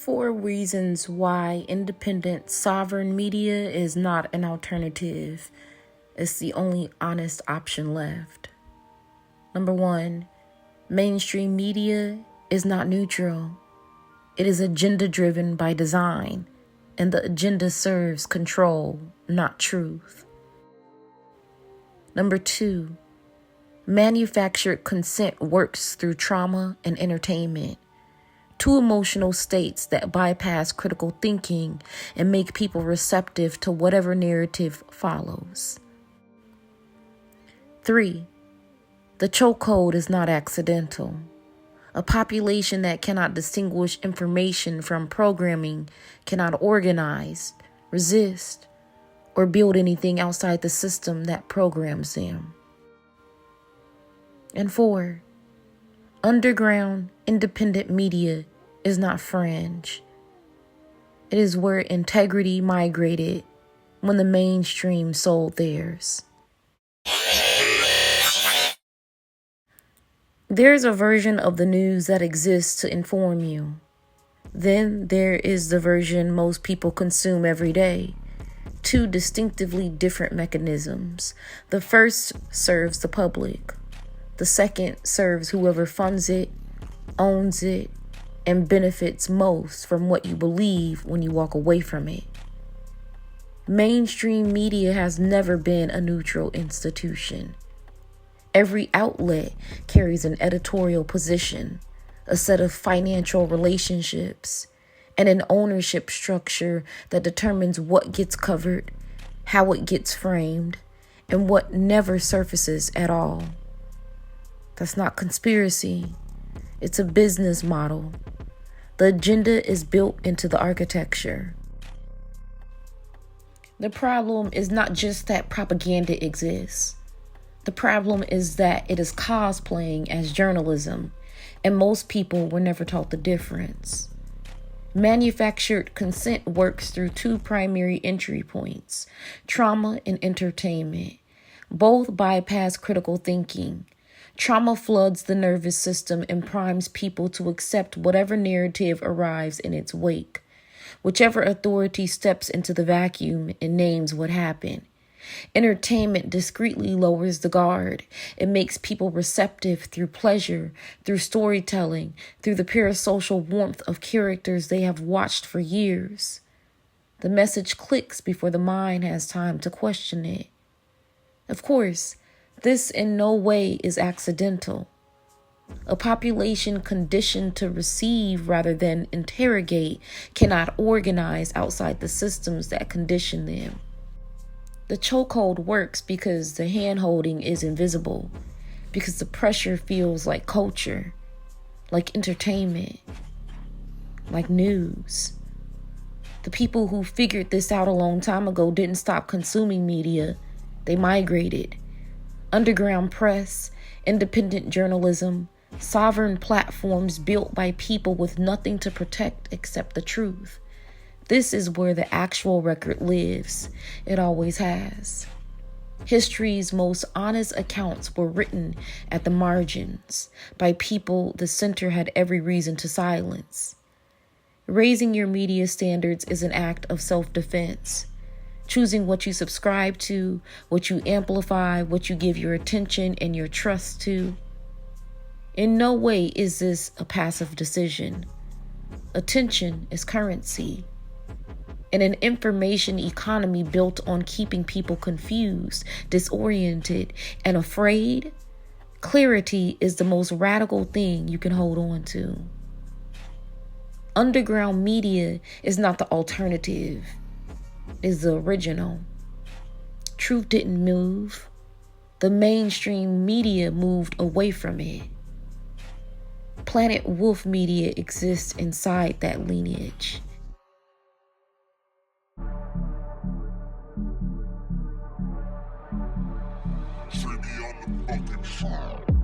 4 reasons why independent sovereign media is not an alternative. It's the only honest option left. Number 1, mainstream media is not neutral. It is agenda-driven by design, and the agenda serves control, not truth. Number 2, manufactured consent works through trauma and entertainment, 2 emotional states that bypass critical thinking and make people receptive to whatever narrative follows. 3, the chokehold is not accidental. A population that cannot distinguish information from programming cannot organize, resist, or build anything outside the system that programs them. And 4, underground, independent media is not fringe. It is where integrity migrated when the mainstream sold theirs. There's a version of the news that exists to inform you. Then there is the version most people consume every day. 2 distinctively different mechanisms. The first serves the public. The second serves whoever funds it, owns it, and benefits most from what you believe when you walk away from it. Mainstream media has never been a neutral institution. Every outlet carries an editorial position, a set of financial relationships, and an ownership structure that determines what gets covered, how it gets framed, and what never surfaces at all. That's not conspiracy. It's a business model. The agenda is built into the architecture. The problem is not just that propaganda exists. The problem is that it is cosplaying as journalism, and most people were never taught the difference. Manufactured consent works through 2 primary entry points, trauma and entertainment. Both bypass critical thinking. Trauma floods the nervous system and primes people to accept whatever narrative arrives in its wake. Whichever authority steps into the vacuum and names what happened. Entertainment discreetly lowers the guard. It makes people receptive through pleasure, through storytelling, through the parasocial warmth of characters they have watched for years. The message clicks before the mind has time to question it. Of course, this in no way is accidental. A population conditioned to receive rather than interrogate cannot organize outside the systems that condition them. The chokehold works because the hand-holding is invisible, because the pressure feels like culture, like entertainment, like news. The people who figured this out a long time ago didn't stop consuming media. They migrated. Underground press, independent journalism, sovereign platforms built by people with nothing to protect except the truth. This is where the actual record lives. It always has. History's most honest accounts were written at the margins by people the center had every reason to silence. Raising your media standards is an act of self-defense. Choosing what you subscribe to, what you amplify, what you give your attention and your trust to. In no way is this a passive decision. Attention is currency. In an information economy built on keeping people confused, disoriented, and afraid, clarity is the most radical thing you can hold on to. Underground media is not the alternative. It is the original. Truth didn't move. The mainstream media moved away from it. Planet Wolf Media exists inside that lineage. Say me on the fucking fire.